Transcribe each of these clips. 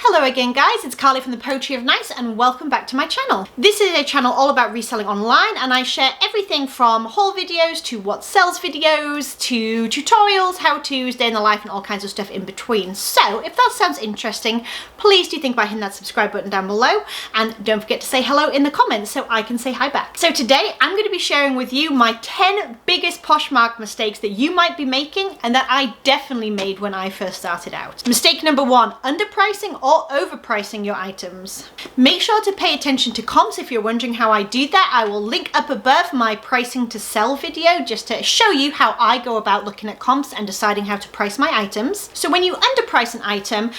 Hello again guys, it's Carly from the Poetry of Nice and welcome back to my channel. This is a channel all about reselling online and I share everything from haul videos to what sells videos to tutorials, how-tos, day in the life and all kinds of stuff in between. So if that sounds interesting, please do think about hitting that subscribe button down below and don't forget to say hello in the comments so I can say hi back. So today I'm going to be sharing with you my 10 biggest Poshmark mistakes that you might be making and that I definitely made when I first started out. Mistake number 1, underpricing or overpricing your items. Make sure to pay attention to comps if you're wondering how I do that. I will link up above my pricing to sell video just to show you how I go about looking at comps and deciding how to price my items. So when you underprice an item,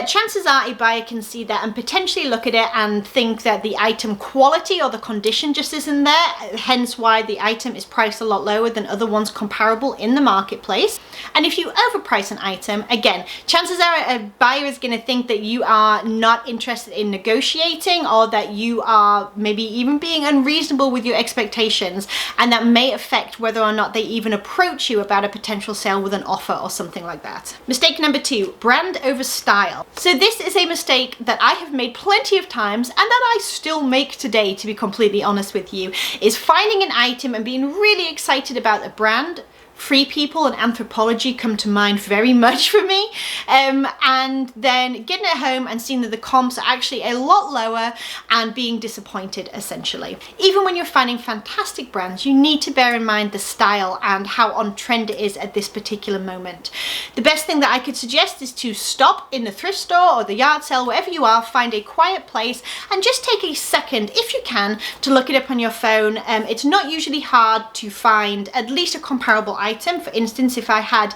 chances are a buyer can see that and potentially look at it and think that the item quality or the condition just isn't there, hence why the item is priced a lot lower than other ones comparable in the marketplace. And if you overprice an item, again, chances are a buyer is going to think that you are not interested in negotiating or that you are maybe even being unreasonable with your expectations, and that may affect whether or not they even approach you about a potential sale with an offer or something like that. Mistake number 2, brand over style. So this is a mistake that I have made plenty of times and that I still make today, to be completely honest with you, is finding an item and being really excited about the brand. Free People and Anthropology come to mind very much for me, and then getting it home and seeing that the comps are actually a lot lower and being disappointed essentially. Even when you're finding fantastic brands, you need to bear in mind the style and how on trend it is at this particular moment. The best thing that I could suggest is to stop in the thrift store or the yard sale, wherever you are, find a quiet place and just take a second, if you can, to look it up on your phone. It's not usually hard to find at least a comparable item. For instance, if I had,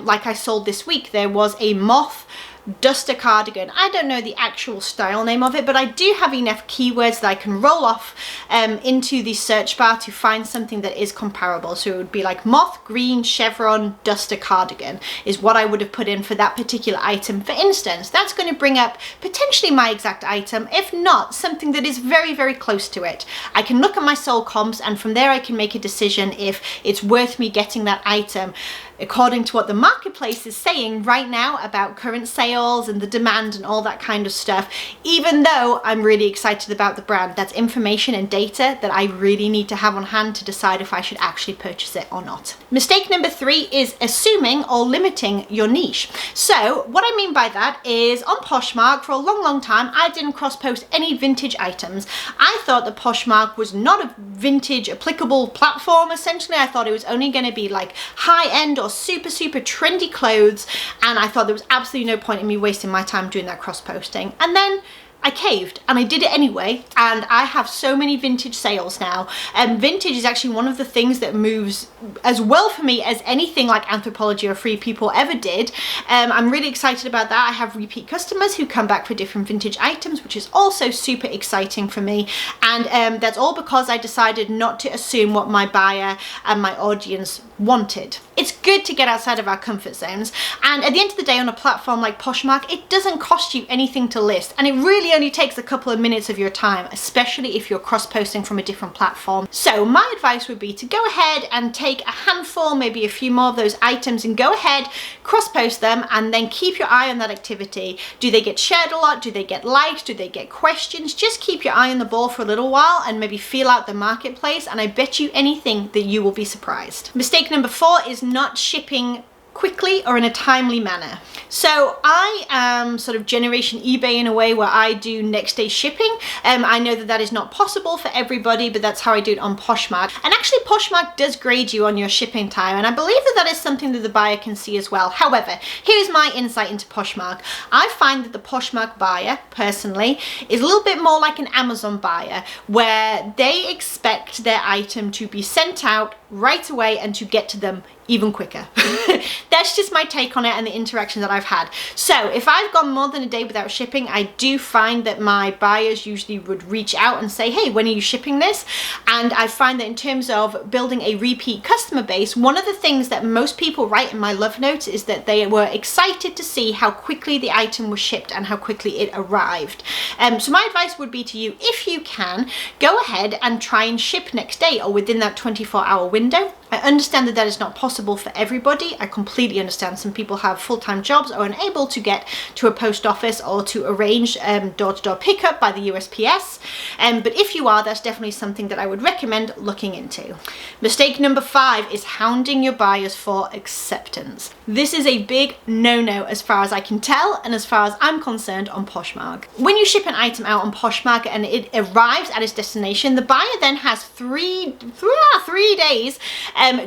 like I sold this week, there was a moth duster cardigan. I don't know the actual style name of it, but I do have enough keywords that I can roll off into the search bar to find something that is comparable. So it would be like moth green chevron duster cardigan is what I would have put in for that particular item. For instance, that's going to bring up potentially my exact item, if not something that is very, very close to it. I can look at my sold comps and from there I can make a decision if it's worth me getting that item according to what the marketplace is saying right now about current sales and the demand and all that kind of stuff. Even though I'm really excited about the brand, that's information and data that I really need to have on hand to decide if I should actually purchase it or not. Mistake number 3 is assuming or limiting your niche. So what I mean by that is on Poshmark for a long time I didn't cross-post any vintage items. I thought that Poshmark was not a vintage applicable platform essentially. I thought it was only going to be like high-end or super trendy clothes, and I thought there was absolutely no point in me wasting my time doing that cross-posting. And then I caved and I did it anyway, and I have so many vintage sales now. Vintage is actually one of the things that moves as well for me as anything like Anthropology or Free People ever did. I'm really excited about that. I have repeat customers who come back for different vintage items, which is also super exciting for me, and that's all because I decided not to assume what my buyer and my audience wanted. It's good to get outside of our comfort zones, and at the end of the day on a platform like Poshmark, it doesn't cost you anything to list, and it really only takes a couple of minutes of your time, especially if you're cross-posting from a different platform. So my advice would be to go ahead and take a handful, maybe a few more of those items, and go ahead, cross-post them, and then keep your eye on that activity. Do they get shared a lot? Do they get liked? Do they get questions? Just keep your eye on the ball for a little while and maybe feel out the marketplace, and I bet you anything that you will be surprised. Mistake number 4 is not shipping quickly or in a timely manner. So I am sort of generation eBay in a way where I do next day shipping. I know that that is not possible for everybody, but that's how I do it on Poshmark. And actually Poshmark does grade you on your shipping time, and I believe that that is something that the buyer can see as well. However, here's my insight into Poshmark. I find that the Poshmark buyer personally is a little bit more like an Amazon buyer, where they expect their item to be sent out right away and to get to them even quicker. That's just my take on it and the interaction that I've had. So if I've gone more than a day without shipping, I do find that my buyers usually would reach out and say, hey, when are you shipping this? And I find that in terms of building a repeat customer base, one of the things that most people write in my love notes is that they were excited to see how quickly the item was shipped and how quickly it arrived. So my advice would be to you, if you can, go ahead and try and ship next day or within that 24-hour window. I understand that that is not possible for everybody. I completely understand. Some people have full-time jobs or are unable to get to a post office or to arrange door-to-door pickup by the USPS. But if you are, that's definitely something that I would recommend looking into. Mistake number 5 is hounding your buyers for acceptance. This is a big no-no as far as I can tell and as far as I'm concerned on Poshmark. When you ship an item out on Poshmark and it arrives at its destination, the buyer then has three days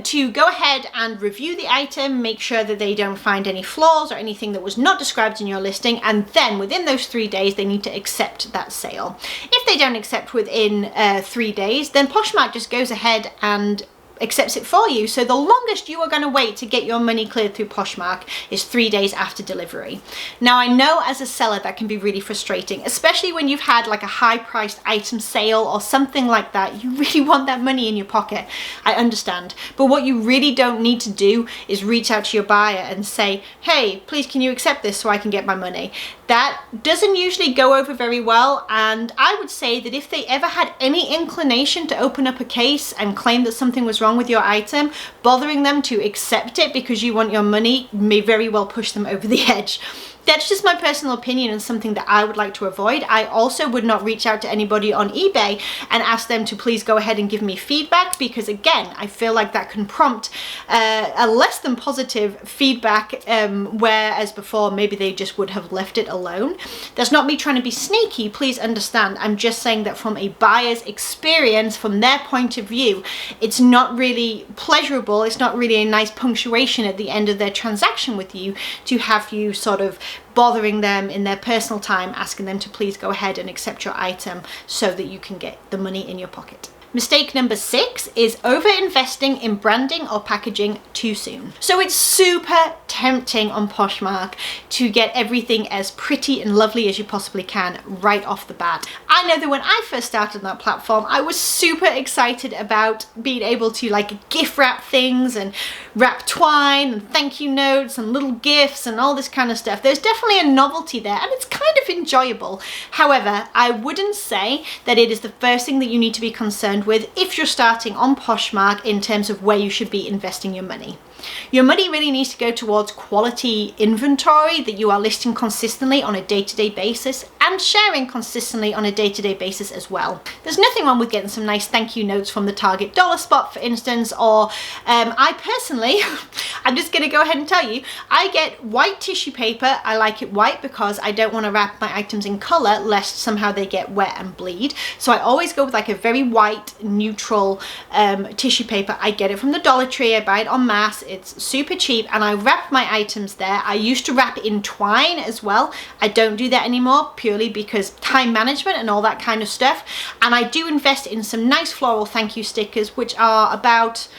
to go ahead and review the item, make sure that they don't find any flaws or anything that was not described in your listing, and then within those 3 days they need to accept that sale. If they don't accept within 3 days, then Poshmark just goes ahead and accepts it for you. So the longest you are going to wait to get your money cleared through Poshmark is 3 days after delivery. Now I know as a seller that can be really frustrating, especially when you've had like a high priced item sale or something like that. You really want that money in your pocket. I understand. But what you really don't need to do is reach out to your buyer and say, hey, please can you accept this so I can get my money? That doesn't usually go over very well, and I would say that if they ever had any inclination to open up a case and claim that something was wrong with your item, bothering them to accept it because you want your money may very well push them over the edge. That's just my personal opinion and something that I would like to avoid. I also would not reach out to anybody on eBay and ask them to please go ahead and give me feedback, because again, I feel like that can prompt a less than positive feedback, whereas before maybe they just would have left it alone. That's not me trying to be sneaky, please understand. I'm just saying that from a buyer's experience, from their point of view, it's not really pleasurable, it's not really a nice punctuation at the end of their transaction with you to have you sort of bothering them in their personal time, asking them to please go ahead and accept your item so that you can get the money in your pocket. Mistake number 6 is over-investing in branding or packaging too soon. So it's super tempting on Poshmark to get everything as pretty and lovely as you possibly can right off the bat. I know that when I first started on that platform, I was super excited about being able to like gift wrap things and wrap twine and thank you notes and little gifts and all this kind of stuff. There's definitely a novelty there and it's kind of enjoyable. However, I wouldn't say that it is the first thing that you need to be concerned with if you're starting on Poshmark in terms of where you should be investing your money. Your money really needs to go towards quality inventory that you are listing consistently on a day-to-day basis and sharing consistently on a day-to-day basis as well. There's nothing wrong with getting some nice thank you notes from the Target dollar spot, for instance, or I personally, I'm just going to go ahead and tell you, I get white tissue paper. I like it white because I don't want to wrap my items in color lest somehow they get wet and bleed. So I always go with like a very white neutral tissue paper. I get it from the Dollar Tree. I buy it en masse. It's super cheap and I wrap my items there. I used to wrap it in twine as well. I don't do that anymore purely because time management and all that kind of stuff. And I do invest in some nice floral thank you stickers, which are about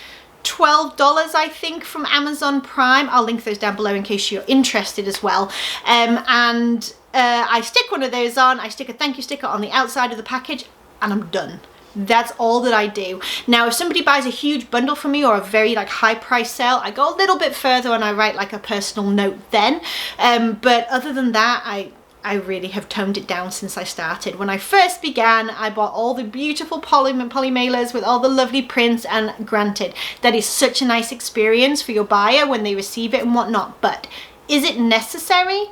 $12 I think from Amazon Prime. I'll link those down below in case you're interested as well. I stick one of those on, I stick a thank you sticker on the outside of the package and I'm done. That's all that I do. Now, if somebody buys a huge bundle from me or a very like high price sale, I go a little bit further and I write like a personal note then. But other than that, I really have toned it down since I started. When I first began, I bought all the beautiful poly mailers with all the lovely prints, and granted, that is such a nice experience for your buyer when they receive it and whatnot. But is it necessary?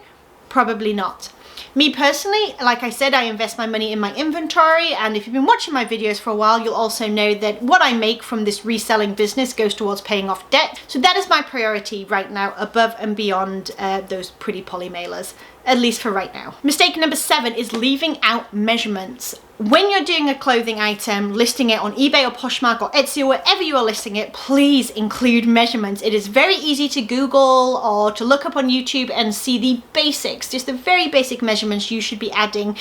Probably not. Me personally, like I said, I invest my money in my inventory, and if you've been watching my videos for a while, you'll also know that what I make from this reselling business goes towards paying off debt. So that is my priority right now, above and beyond those pretty poly mailers, at least for right now. Mistake number 7 is leaving out measurements. When you're doing a clothing item, listing it on eBay or Poshmark or Etsy or wherever you are listing it, please include measurements. It is very easy to Google or to look up on YouTube and see the basics, just the very basic measurements you should be adding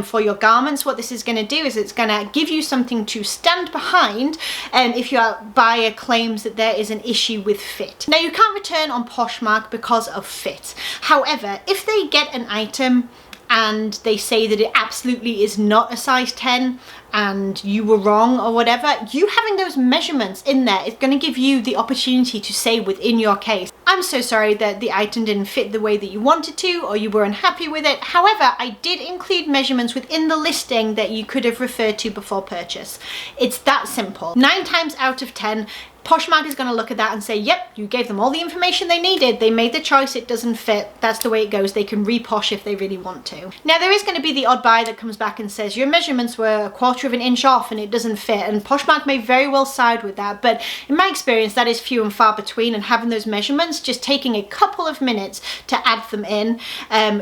for your garments. What this is going to do is it's going to give you something to stand behind if your buyer claims that there is an issue with fit. Now, you can't return on Poshmark because of fit. However, if they get an item and they say that it absolutely is not a size 10 and you were wrong or whatever, you having those measurements in there is going to give you the opportunity to say within your case, I'm so sorry that the item didn't fit the way that you wanted to, or you were unhappy with it. However, I did include measurements within the listing that you could have referred to before purchase. It's that simple. 9 times out of 10, Poshmark is going to look at that and say, yep, you gave them all the information they needed. They made the choice. It doesn't fit. That's the way it goes. They can reposh if they really want to. Now, there is going to be the odd buyer that comes back and says, your measurements were 1/4 of an inch off and it doesn't fit. And Poshmark may very well side with that. But in my experience, that is few and far between. And having those measurements, just taking a couple of minutes to add them in,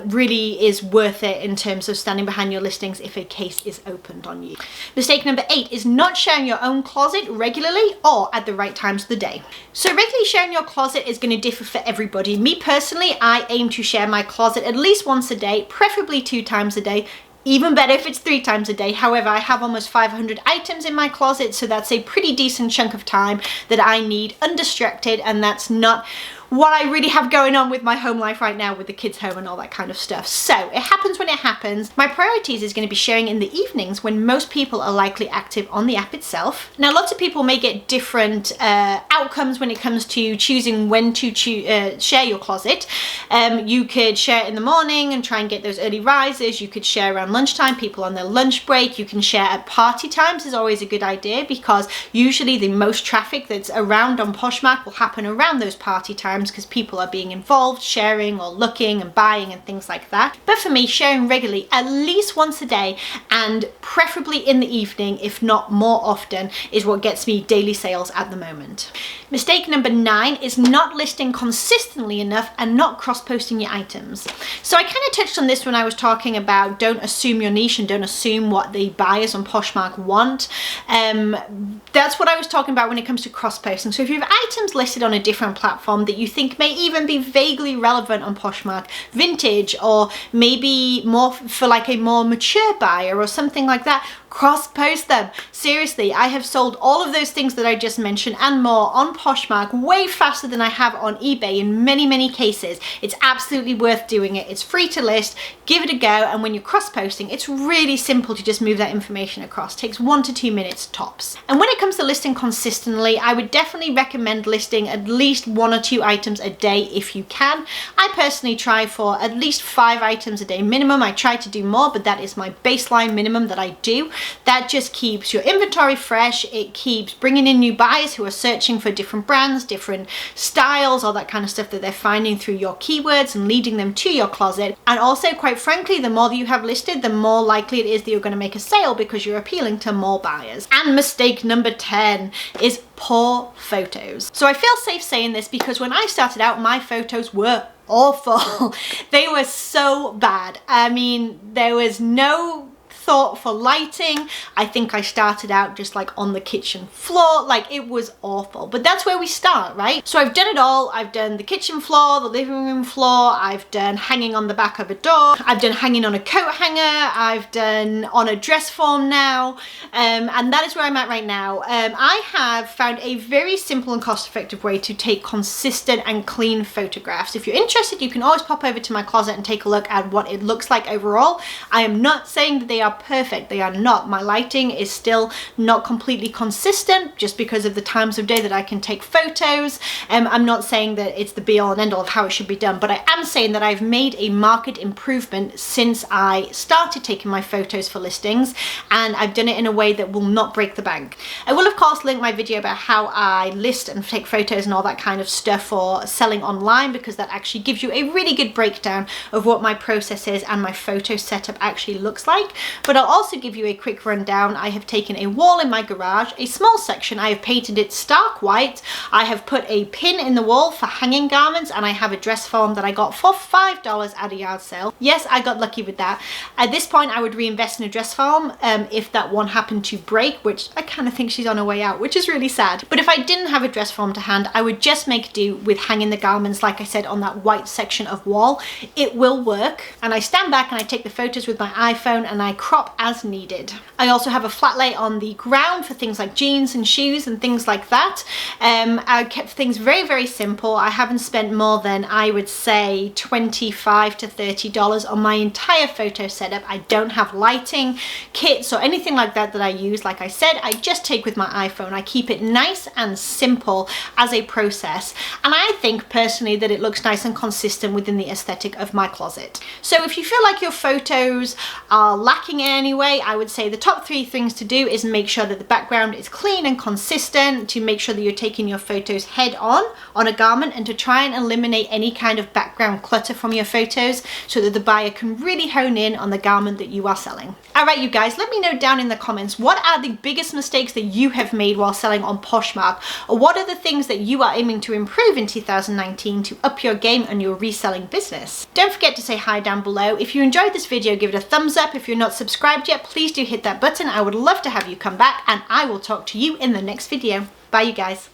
really is worth it in terms of standing behind your listings if a case is opened on you. Mistake number 8 is not sharing your own closet regularly or at the right times of the day. So regularly sharing your closet is going to differ for everybody. Me personally, I aim to share my closet at least once a day, preferably 2 times a day. Even better if it's 3 times a day. However, I have almost 500 items in my closet, so that's a pretty decent chunk of time that I need undistracted, and that's not what I really have going on with my home life right now with the kids home and all that kind of stuff. So it happens when it happens. My priorities is going to be sharing in the evenings when most people are likely active on the app itself. Now, lots of people may get different outcomes when it comes to choosing when to share your closet. You could share in the morning and try and get those early rises. You could share around lunchtime, people on their lunch break. You can share at party times is always a good idea, because usually the most traffic that's around on Poshmark will happen around those party times, because people are being involved, sharing or looking and buying and things like that. But for me, sharing regularly at least once a day, and preferably in the evening, if not more often, is what gets me daily sales at the moment. Mistake number 9 is not listing consistently enough and not cross-posting your items. So I kind of touched on this when I was talking about don't assume your niche and don't assume what the buyers on Poshmark want. That's what I was talking about when it comes to cross-posting. So if you have items listed on a different platform that you think may even be vaguely relevant on Poshmark, vintage, or maybe more for like a more mature buyer or something like that, cross-post them. Seriously, I have sold all of those things that I just mentioned and more on Poshmark way faster than I have on eBay in many, many cases. It's absolutely worth doing it. It's free to list. Give it a go. And when you're cross-posting, it's really simple to just move that information across. It takes 1 to 2 minutes tops. And when it comes to listing consistently, I would definitely recommend listing at least 1 or 2 items a day if you can. I personally try for at least 5 items a day minimum. I try to do more, but that is my baseline minimum that I do. That just keeps your inventory fresh. It keeps bringing in new buyers who are searching for different brands, different styles, all that kind of stuff that they're finding through your keywords and leading them to your closet. And also, quite frankly, the more that you have listed, the more likely it is that you're going to make a sale because you're appealing to more buyers. And mistake number 10 is poor photos. So I feel safe saying this because when I started out, my photos were awful. They were so bad. I mean, there was no thought for lighting. I think I started out just like on the kitchen floor. Like, it was awful, but that's where we start, right? So I've done it all. I've done the kitchen floor, the living room floor. I've done hanging on the back of a door. I've done hanging on a coat hanger. I've done on a dress form now. And that is where I'm at right now. I have found a very simple and cost-effective way to take consistent and clean photographs. If you're interested, you can always pop over to my closet and take a look at what it looks like overall. I am not saying that they are perfect. They are not. My lighting is still not completely consistent just because of the times of day that I can take photos. I'm not saying that it's the be all and end all of how it should be done, but I am saying that I've made a marked improvement since I started taking my photos for listings, and I've done it in a way that will not break the bank. I will of course link my video about how I list and take photos and all that kind of stuff for selling online, because that actually gives you a really good breakdown of what my process is and my photo setup actually looks like. But I'll also give you a quick rundown. I have taken a wall in my garage, a small section. I have painted it stark white. I have put a pin in the wall for hanging garments, and I have a dress form that I got for $5 at a yard sale. Yes, I got lucky with that. At this point, I would reinvest in a dress form if that one happened to break, which I kind of think she's on her way out, which is really sad. But if I didn't have a dress form to hand, I would just make do with hanging the garments, like I said, on that white section of wall. It will work. And I stand back and I take the photos with my iPhone and I crop as needed. I also have a flat lay on the ground for things like jeans and shoes and things like that. I kept things very, very simple. I haven't spent more than, I would say, $25 to $30 on my entire photo setup. I don't have lighting kits or anything like that that I use. Like I said, I just take with my iPhone. I keep it nice and simple as a process. And I think personally that it looks nice and consistent within the aesthetic of my closet. So if you feel like your photos are lacking in any way, I would say the top 3 things to do is make sure that the background is clean and consistent, to make sure that you're taking your photos head on a garment, and to try and eliminate any kind of background clutter from your photos so that the buyer can really hone in on the garment that you are selling. Alright you guys, let me know down in the comments, what are the biggest mistakes that you have made while selling on Poshmark? Or what are the things that you are aiming to improve in 2019 to up your game on your reselling business? Don't forget to say hi down below. If you enjoyed this video, give it a thumbs up. If you're not subscribed yet, please do hit that button. I would love to have you come back, and I will talk to you in the next video. Bye you guys.